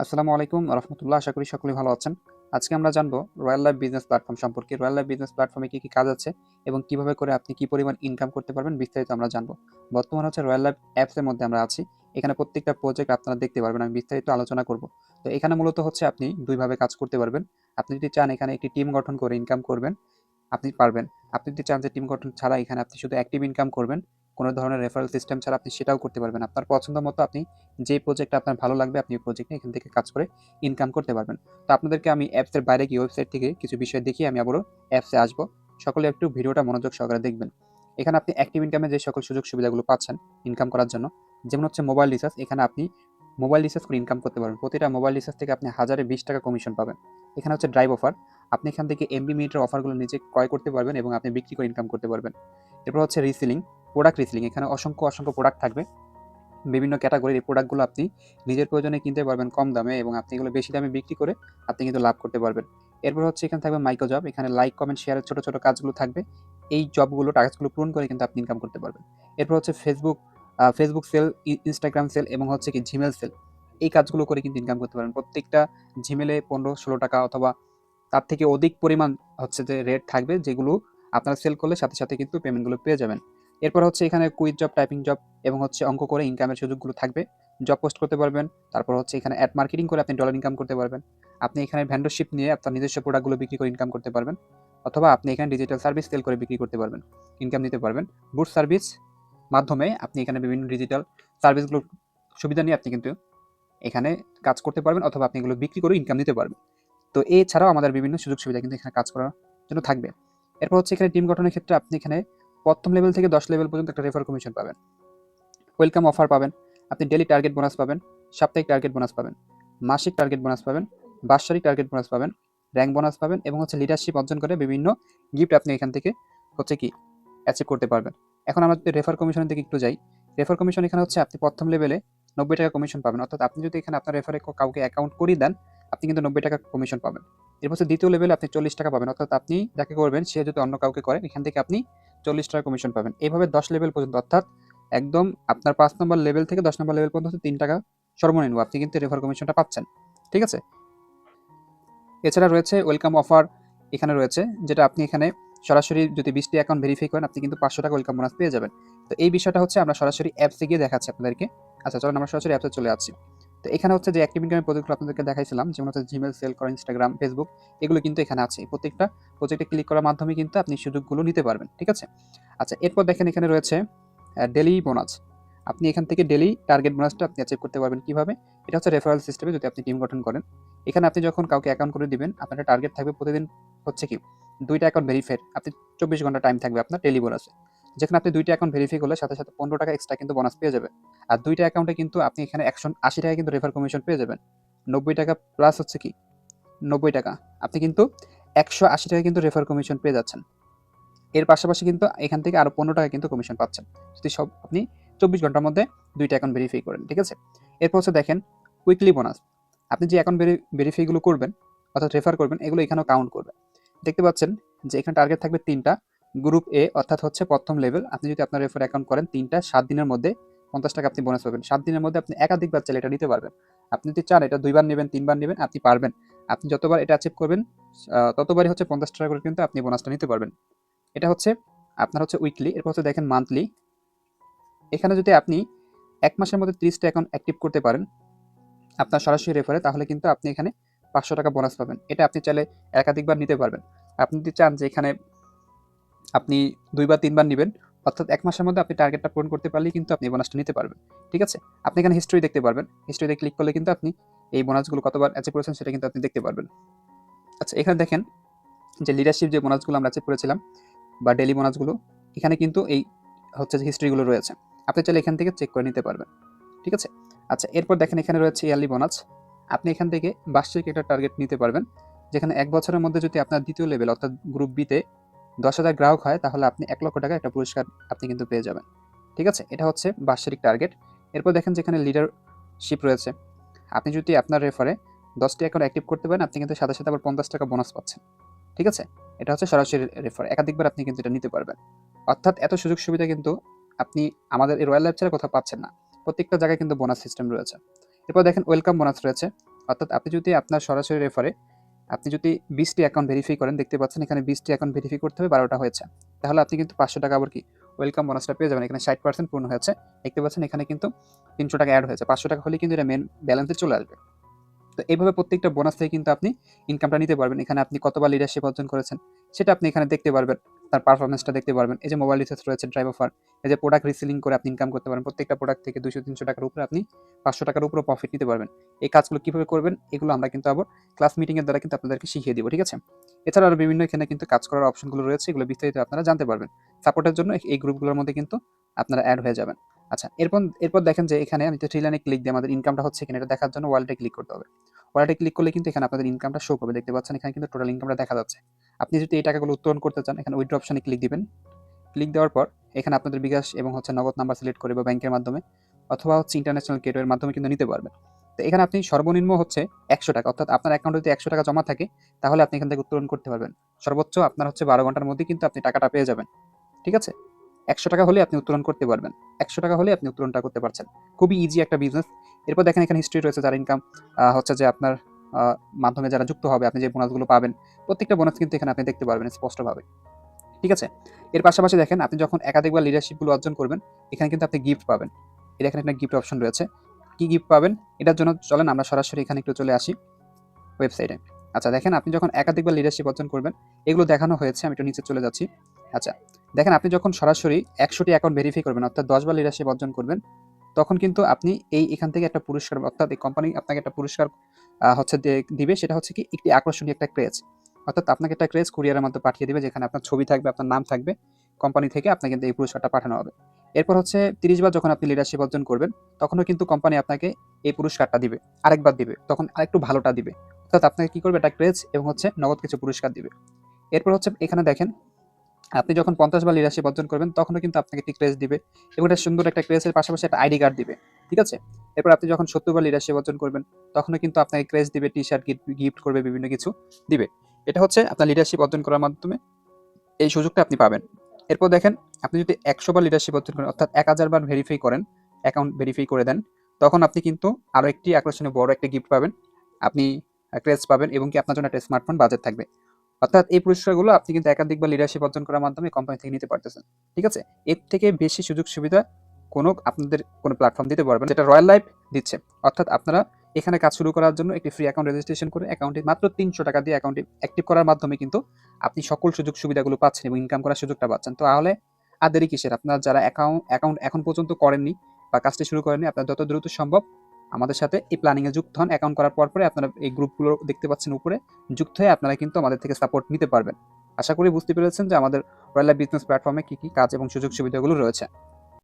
আসসালামু আলাইকুম রহমতুল্লাহ। আশা করি সকলেই ভালো আছেন। আজকে আমরা জানবো রয়্যাল লাইফ বিজনেস প্ল্যাটফর্ম সম্পর্কে। রয়্যাল লাইফ বিজনেস প্ল্যাটফর্মে কি কাজ আছে এবং কিভাবে করে আপনি কি পরিমাণ ইনকাম করতে পারবেন বিস্তারিত আমরা জানবো। বর্তমানে হচ্ছে রয়্যাল লাইফ অ্যাপসের মধ্যে আমরা আছি। এখানে প্রত্যেকটা প্রজেক্ট আপনারা দেখতে পারবেন। আমি বিস্তারিত আলোচনা করব। তো এখানে মূলত হচ্ছে আপনি ২ ভাবে কাজ করতে পারবেন। আপনি যদি চান এখানে একটি টিম গঠন করে ইনকাম করবেন, আপনি পারবেন। আপনি যদি চান যে টিম গঠন ছাড়া এখানে আপনি শুধু অ্যাক্টিভ ইনকাম করবেন, কোনো ধরনের রেফারেল সিস্টেম ছাড়া আপনি সেটাও করতে পারবেন। আপনার পছন্দ মতো আপনি যে প্রজেক্টটা আপনার ভালো লাগবে আপনি ওই প্রজেক্টে এখান থেকে কাজ করে ইনকাম করতে পারবেন। তো আপনাদেরকে আমি অ্যাপসের বাইরে গিয়ে ওয়েবসাইট থেকে কিছু বিষয় দেখিয়ে আমি আবারও অ্যাপসে আসবো। সকলে একটু ভিডিওটা মনোযোগ সহকারে দেখবেন। এখানে আপনি অ্যাক্টিভ ইনকামের যে সকল সুযোগ সুবিধাগুলো পাচ্ছেন ইনকাম করার জন্য, যেমন হচ্ছে মোবাইল রিচার্জ। এখানে আপনি মোবাইল রিচার্জ করে ইনকাম করতে পারবেন। প্রতিটা মোবাইল রিচার্জ থেকে আপনি হাজারে ২০ টাকা কমিশন পাবেন। এখানে হচ্ছে ড্রাইভ অফার। আপনি এখান থেকে এমবি মিনিটের অফারগুলো নিজে ক্রয় করতে পারবেন এবং আপনি বিক্রি করে ইনকাম করতে পারবেন। এরপর হচ্ছে রিসেলিং, প্রোডাক্ট রিসেলিং। এখানে অসংখ্য প্রোডাক্ট থাকবে। বিভিন্ন ক্যাটাগরির এই প্রোডাক্টগুলো আপনি নিজের প্রয়োজনে কিনতে পারবেন কম দামে এবং আপনি এগুলো বেশি দামে বিক্রি করে আপনি কিন্তু লাভ করতে পারবেন। এরপর হচ্ছে এখানে থাকবে মাইক্রো জব। এখানে লাইক, কমেন্ট, শেয়ারের ছোট কাজগুলো থাকবে। এই জবগুলো টাস্কগুলো পূরণ করে কিন্তু আপনি ইনকাম করতে পারবেন। এরপর হচ্ছে ফেসবুক সেল, ইনস্টাগ্রাম সেল এবং হচ্ছে কি জিমেইল সেল। এই কাজগুলো করে কিন্তু ইনকাম করতে পারবেন। প্রত্যেকটা জিমেইলে ১৫-১৬ টাকা অথবা তার থেকে অধিক পরিমাণ হচ্ছে যে রেট থাকবে, যেগুলো আপনারা সেল করলে সাথে কিন্তু পেমেন্টগুলো পেয়ে যাবেন। এরপর হচ্ছে এখানে কুইজ জব, টাইপিং জব এবং হচ্ছে অঙ্ক করে ইনকামের সুযোগগুলো থাকবে। জব পোস্ট করতে পারবেন। তারপর হচ্ছে এখানে অ্যাড মার্কেটিং করে আপনি ডলার ইনকাম করতে পারবেন। আপনি এখানে ভেন্ডরশিপ নিয়ে আপনার নিজস্ব প্রোডাক্টগুলো বিক্রি করে ইনকাম করতে পারবেন। অথবা আপনি এখানে ডিজিটাল সার্ভিস সেল করে বিক্রি করতে পারবেন। ইনকাম নিতে পারবেন। বুট সার্ভিস মাধ্যমে আপনি এখানে বিভিন্ন ডিজিটাল সার্ভিসগুলোর সুবিধা নিয়ে আপনি কিন্তু এখানে কাজ করতে পারবেন অথবা আপনি এগুলো বিক্রি করে ইনকাম নিতে পারবেন। তো এছাড়াও আমাদের বিভিন্ন সুযোগ সুবিধা কিন্তু এখানে কাজ করার জন্য থাকবে। এরপর হচ্ছে এখানে টিম গঠনের ক্ষেত্রে আপনি এখানে ১ম লেভেল থেকে ১০ লেভেল পর্যন্ত একটা রেফার কমিশন পাবেন। ওয়েলকাম অফার পাবেন। আপনি ডেইলি টার্গেট বোনাস পাবেন, সাপ্তাহিক টার্গেট বোনাস পাবেন, মাসিক টার্গেট বোনাস পাবেন, বাৎসরিক টার্গেট বোনাস পাবেন, র‍্যাংক বোনাস পাবেন এবং হচ্ছে লিডারশিপ অর্জন করে বিভিন্ন গিফট আপনি এখান থেকে হচ্ছে কি অ্যাচিভ করতে পারবেন। এখন আমরা যদি রেফার কমিশনের দিকে একটু যাই। রেফার কমিশন এখানে হচ্ছে আপনি ১ম লেভেলে ৯০ টাকা কমিশন পাবেন। অর্থাৎ আপনি যদি এখানে আপনার রেফারে কাউকে অ্যাকাউন্ট করিয়ে দেন, আপনি কিন্তু ৯০ টাকা কমিশন পাবেন। এরপর হচ্ছে দ্বিতীয় লেভেলে আপনি ৪০ টাকা পাবেন। অর্থাৎ আপনি যাকে করবেন সে যদি অন্য কাউকে করে এখান থেকে আপনি ৪০ টাকা কমিশন পাবেন। এভাবে ১০ লেভেল পর্যন্ত, অর্থাৎ একদম আপনার ৫ নম্বর লেভেল থেকে ১০ নম্বর লেভেল পর্যন্ত হচ্ছে ৩ টাকা সর্বনিম্ন আপনি কিন্তু রেফার কমিশনটা পাচ্ছেন। ঠিক আছে? এছাড়া রয়েছে ওয়েলকাম অফার এখানে রয়েছে, যেটা আপনি এখানে সরাসরি যদি ২০ টি অ্যাকাউন্ট ভেরিফাই করেন আপনি কিন্তু ৫০০ টাকা ওয়েলকাম বোনাস পেয়ে যাবেন। তো এই বিষয়টা হচ্ছে আমরা সরাসরি অ্যাপসে গিয়ে দেখাচ্ছি আপনাদেরকে। আচ্ছা চলুন আমরা সরাসরি অ্যাপসে চলে যাচ্ছি। তো এখানে হচ্ছে যে অ্যাক্টিভ ইনকামের প্রজেক্টগুলো আপনাদেরকে দেখাইছিলাম, যেমন হচ্ছে জিমেইল সেল করা, ইনস্টাগ্রাম, ফেসবুক, এগুলো কিন্তু এখানে আছে। প্রত্যেকটা প্রজেক্টে ক্লিক করার মাধ্যমে কিন্তু আপনি সুযোগগুলো নিতে পারবেন। ঠিক আছে? আচ্ছা এরপর দেখেন এখানে রয়েছে ডেইলি বোনাস। আপনি এখান থেকে ডেইলি টার্গেট বোনাসটা আপনি অ্যাচিভ করতে পারবেন কিভাবে? এটা হচ্ছে রেফারেল সিস্টেমে যদি আপনি টিম গঠন করেন। এখানে আপনি যখন কাউকে অ্যাকাউন্ট করে দিবেন, আপনার একটা টার্গেট থাকবে প্রতিদিন হচ্ছে কি ২ টা অ্যাকাউন্ট ভেরিফাইয়ের আপনি ২৪ ঘন্টা টাইম থাকবে আপনার ডেইলি বোনাসে। যেখানে আপনি ২ টা অ্যাকাউন্ট ভেরিফাই করলে সাথে ১৫ টাকা এক্সট্রা কিন্তু বোনাস পেয়ে যাবেন। আর ২ টা অ্যাকাউন্টে কিন্তু আপনি এখানে ১৮০ টাকা কিন্তু রেফার কমিশন পেয়ে যাবেন। ৯০ টাকা প্লাস হচ্ছে কি ৯০ টাকা। আপনি কিন্তু ১৮০ টাকা কিন্তু রেফার কমিশন পেয়ে যাচ্ছেন। এর পাশাপাশি কিন্তু এখান থেকে আরো ১৫ টাকা কিন্তু কমিশন পাচ্ছেন। যদি সব আপনি ২৪ ঘন্টার মধ্যে ২ টা অ্যাকাউন্ট ভেরিফাই করেন। ঠিক আছে? এরপর হচ্ছে দেখেন উইকলি বোনাস। আপনি যে অ্যাকাউন্ট ভেরিফাই গুলো করবেন অর্থাৎ রেফার করবেন এগুলো এখানেও কাউন্ট করবে। দেখতে পাচ্ছেন যে এখানে টার্গেট থাকবে ৩ টা। গ্রুপ এ অর্থাৎ হচ্ছে ১ম লেভেল। আপনি যদি আপনার রেফার অ্যাকাউন্ট করেন ৩ টা ৭ দিনের মধ্যে ৫০ টাকা আপনি বোনাস পাবেন। ৭ দিনের মধ্যে আপনি একাধিকবার চাইলে এটা নিতে পারবেন। আপনি যদি চান এটা ২ বার নিবেন, ৩ বার নিবেন, আপনি পারবেন। আপনি যতবার এটা অ্যাচিভ করবেন ততবারই হচ্ছে ৫০ টাকা করে কিন্তু আপনি বোনাসটা নিতে পারবেন। এটা হচ্ছে আপনার হচ্ছে উইকলি। এরপর হচ্ছে দেখেন মান্থলি। এখানে যদি আপনি ১ মাসের মধ্যে ৩০ টা অ্যাকাউন্ট অ্যাক্টিভ করতে পারেন আপনার সরাসরি রেফারে, তাহলে কিন্তু আপনি এখানে ৫০০ টাকা বোনাস পাবেন। এটা আপনি চাইলে একাধিকবার নিতে পারবেন। আপনি যদি চান যে এখানে আপনি ২ বা ৩ বার নিবেন, অর্থাৎ ১ মাসের মধ্যে আপনি টার্গেটটা পূরণ করতে পারলেই কিন্তু আপনি বোনাসটা নিতে পারবেন। ঠিক আছে? আপনি এখানে হিস্ট্রি দেখতে পারবেন। হিস্ট্রিতে ক্লিক করলে কিন্তু আপনি এই বোনাসগুলো কতবার অ্যাচিভ করেছেন সেটা কিন্তু আপনি দেখতে পারবেন। আচ্ছা এখানে দেখেন যে লিডারশিপ যে বোনাসগুলো আমরা অ্যাচিভ করেছিলাম বা ডেইলি বোনাসগুলো, এখানে কিন্তু এই হচ্ছে যে হিস্ট্রিগুলো রয়েছে। আপনি চাইলে এখান থেকে চেক করে নিতে পারবেন। ঠিক আছে? আচ্ছা এরপর দেখেন এখানে রয়েছে ইয়ারলি বোনাস। আপনি এখান থেকে বার্ষিক একটা টার্গেট নিতে পারবেন। যেখানে ১ বছরের মধ্যে যদি আপনার ২য় লেভেল অর্থাৎ গ্রুপ বি তে ১০,০০০ গ্রাহক হয় তাহলে আপনি ৳১,০০,০০০ একটা পুরস্কার আপনি কিন্তু পেয়ে যাবেন। ঠিক আছে? এটা হচ্ছে বার্ষিক টার্গেট। এরপর দেখেন যেখানে লিডারশিপ রয়েছে। আপনি যদি আপনার রেফারে ১০ টি অ্যাকাউন্ট অ্যাক্টিভ করতে পারেন আপনি কিন্তু সাথে আবার ৳৫০ বোনাস পাচ্ছেন। ঠিক আছে? এটা হচ্ছে সরাসরি রেফার। একাধিকবার আপনি কিন্তু এটা নিতে পারবেন। অর্থাৎ এত সুযোগ সুবিধা কিন্তু আপনি আমাদের এই রয়্যাল লাইফ ছাড়া কোথাও পাচ্ছেন না। প্রত্যেকটা জায়গায় কিন্তু বোনাস সিস্টেম রয়েছে। এরপর দেখেন ওয়েলকাম বোনাস রয়েছে। অর্থাৎ আপনি যদি আপনার সরাসরি রেফারে আপনি যদি 20টি অ্যাকাউন্ট ভেরিফাই করেন, দেখতে পাচ্ছেন এখানে 20টি অ্যাকাউন্ট ভেরিফাই করতে হবে, 12টা হয়েছে। তাহলে আপনি কিন্তু ৳500 আবার কি ওয়েলকাম বোনাসটা পেয়ে যাবেন। এখানে 60% পূর্ণ হয়েছে। দেখতে পাচ্ছেন এখানে কিন্তু ৳300 এড হয়েছে। ৳500 হলেই কিন্তু এটা মেইন ব্যালেন্সে চলে আসবে। তো এইভাবে প্রত্যেকটা বোনাস থেকে কিন্তু আপনি ইনকামটা নিতে পারবেন। এখানে আপনি কতবার লিডারশিপ অর্জন করেছেন সেটা আপনি এখানে দেখতে পারবেন। তার পারফরম্যান্সটা দেখতে পারবেন। এই যে মোবাইল রিচার্জ রয়েছে, ড্রাইভ অফার, এই যে প্রোডাক্ট রিসেলিং করে আপনি ইনকাম করতে পারেন। প্রত্যেকটা প্রোডাক্ট থেকে ৳200-300 উপরে আপনি ৳500 উপরেও প্রফিট নিতে পারবেন। এই কাজগুলো কিভাবে করবেন এগুলো আমরা কিন্তু আবার ক্লাস মিটিং এর দ্বারা কিন্তু আপনাদেরকে শিখিয়ে দিব। ঠিক আছে? এছাড়া আরো বিভিন্ন এখানে কিন্তু কাজ করার অপশনগুলো রয়েছে। এগুলো বিস্তারিত আপনারা জানতে পারবেন। সাপোর্টের জন্য এই গ্রুপগুলোর মধ্যে কিন্তু আপনারা এড হয়ে যাবেন। আচ্ছা, এরপর দেখেন যে এখানে আমি তো থ্রি লাইনে ক্লিক দিয়ে আমাদের ইনকামটা হচ্ছে কিনা এটা দেখার জন্য ওয়ালেটে ক্লিক করতে হবে। ওয়ালেটে ক্লিক করলে কিন্তু এখানে আপনাদের ইনকামটা শো করবে। দেখতে পাচ্ছেন এখানে কিন্তু টোটাল ইনকামটা দেখা যাচ্ছে। আপনি যদি এই টাকাগুলো উত্তোলন করতে চান, এখানে উইথড্র অপশনে ক্লিক দিবেন। ক্লিক দেওয়ার পর এখানে আপনাদের বিকাশ এবং নগদ নাম্বার সিলেক্ট করে বা ব্যাংকের মাধ্যমে অথবা ইন্টারন্যাশনাল গেটওয়ের মাধ্যমে কিন্তু নিতে পারবেন। তো এখানে আপনি সর্বনিম্ন ৳100, অর্থাৎ আপনার অ্যাকাউন্টে যদি ৳100 জমা থাকে তাহলে আপনি এখান থেকে উত্তোলন করতে পারবেন। সর্বোচ্চ আপনার 12 ঘন্টার মধ্যে কিন্তু আপনি টাকাটা পেয়ে যাবেন। ঠিক আছে? ৳100 হলে আপনি উত্তোলন করতে পারবেন। ৳100 হলে আপনি উত্তোলনটা করতে পারছেন। খুবই ইজি একটা বিজনেস। এরপর দেখেন এখানে হিস্ট্রি রয়েছে, যার ইনকাম যে আপনার আ মাধ্যমে যারা যুক্ত হবে, আপনি যে বোনাসগুলো পাবেন, প্রত্যেকটা বোনাস কিন্তু এখানে আপনি দেখতে পারবেন স্পষ্টভাবে। ঠিক আছে? এর পাশাপাশি দেখেন আপনি যখন একাধিকবার লিডারশিপগুলো অর্জন করবেন, এখানে কিন্তু আপনি গিফট পাবেন। এই দেখেন একটা গিফট অপশন রয়েছে। কি গিফট পাবেন? এটার জন্য চলেন আমরা সরাসরি এখানে একটু চলে আসি ওয়েবসাইটে। আচ্ছা, দেখেন আপনি যখন একাধিকবার লিডারশিপ অর্জন করবেন, এগুলো দেখানো হয়েছে। আমি একটু নিচে চলে যাচ্ছি। আচ্ছা, দেখেন আপনি যখন সরাসরি 100টি অ্যাকাউন্ট ভেরিফাই করবেন, অর্থাৎ 10 বার লিডারশিপ অর্জন করবেন, তখন কিন্তু আপনি এখান থেকে একটা পুরস্কার, অর্থাৎ এই কোম্পানি আপনাকে একটা পুরস্কার দিবে। সেটা হচ্ছে কি একটি আকর্ষণীয় একটা ক্রেজ। অর্থাৎ আপনাকে একটা ক্রেজ কুরিয়ারের মাধ্যমে পাঠিয়ে দিবে, যেখানে আপনার ছবি থাকবে, আপনার নাম থাকবে। কোম্পানি থেকে আপনাকে কিন্তু এই পুরস্কারটা পাঠানো হবে। এরপর 30 বার যখন আপনি লিডারশিপ অর্জন করবেন, তখনও কিন্তু কোম্পানি আপনাকে এই পুরস্কারটা দিবে। আরেকবার দিবে। তখন আরেকটু ভালোটা দিবে। অর্থাৎ আপনাকে কি করবে? একটা ক্রেজ এবং নগদ কিছু পুরস্কার দিবে। এরপর এখানে দেখেন আপনি যখন 50 বার লিডারশিপ অর্জন করবেন, তখনও কিন্তু আপনাকে একটি ক্রেজ দিবে এবং এটা সুন্দর একটা ক্রেজের পাশাপাশি একটা আইডি কার্ড দিবে। ঠিক আছে? এরপর আপনি যখন 70 বার লিডারশিপ অর্জন করবেন, তখনও কিন্তু আপনাকে ক্রেজ দিবে, টি-শার্ট গিফট করবে, বিভিন্ন কিছু দিবে। এটা আপনার লিডারশিপ অর্জন করার মাধ্যমে এই সুযোগটা আপনি পাবেন। এরপর দেখেন আপনি যদি 100 বার লিডারশিপ অর্জন করেন, অর্থাৎ 1000 বার ভেরিফাই করেন, অ্যাকাউন্ট ভেরিফাই করে দেন, তখন আপনি কিন্তু আরো একটি আকর্ষণীয় বড় একটা গিফট পাবেন। আপনি ক্রেজ পাবেন এবং কি আপনার জন্য একটা স্মার্টফোন বাজেট থাকবে। অর্থাৎ এই পুরস্কারগুলো আপনি কিন্তু একাধিকবার লিডারশিপ অর্জন করার মাধ্যমে কোম্পানি থেকে নিতে পারতেছেন। ঠিক আছে? এর থেকে বেশি সুযোগ সুবিধা আপনাদের কোনো প্ল্যাটফর্ম দিতে পারবে না, যেটা রয়্যাল লাইফ দিচ্ছে। অর্থাৎ আপনারা এখানে কাজ শুরু করার জন্য একটি ফ্রি অ্যাকাউন্ট রেজিস্ট্রেশন করে অ্যাকাউন্টে মাত্র ৳300 দিয়ে অ্যাকাউন্টে অ্যাক্টিভ করার মাধ্যমে কিন্তু আপনি সকল সুযোগ সুবিধাগুলো পাচ্ছেন এবং ইনকাম করার সুযোগটা পাচ্ছেন। তো তাহলে আর দেরি কিসের? আপনারা যারা অ্যাকাউন্ট এখন পর্যন্ত করেননি বা কাজটি শুরু করেননি, আপনারা যত দ্রুত সম্ভব আমাদের সাথে এই প্ল্যানিং এ যুক্ত হন। অ্যাকাউন্ট করার পরে আপনারা এই গ্রুপগুলো দেখতে পাচ্ছেন উপরে, যুক্ত হয়ে আপনারা কিন্তু আমাদের থেকে সাপোর্ট নিতে পারবেন। আশা করি বুঝতে পেরেছেন যে আমাদের রয়্যাল লাইফ বিজনেস প্ল্যাটফর্মে কি কাজ এবং সুযোগ সুবিধাগুলো রয়েছে।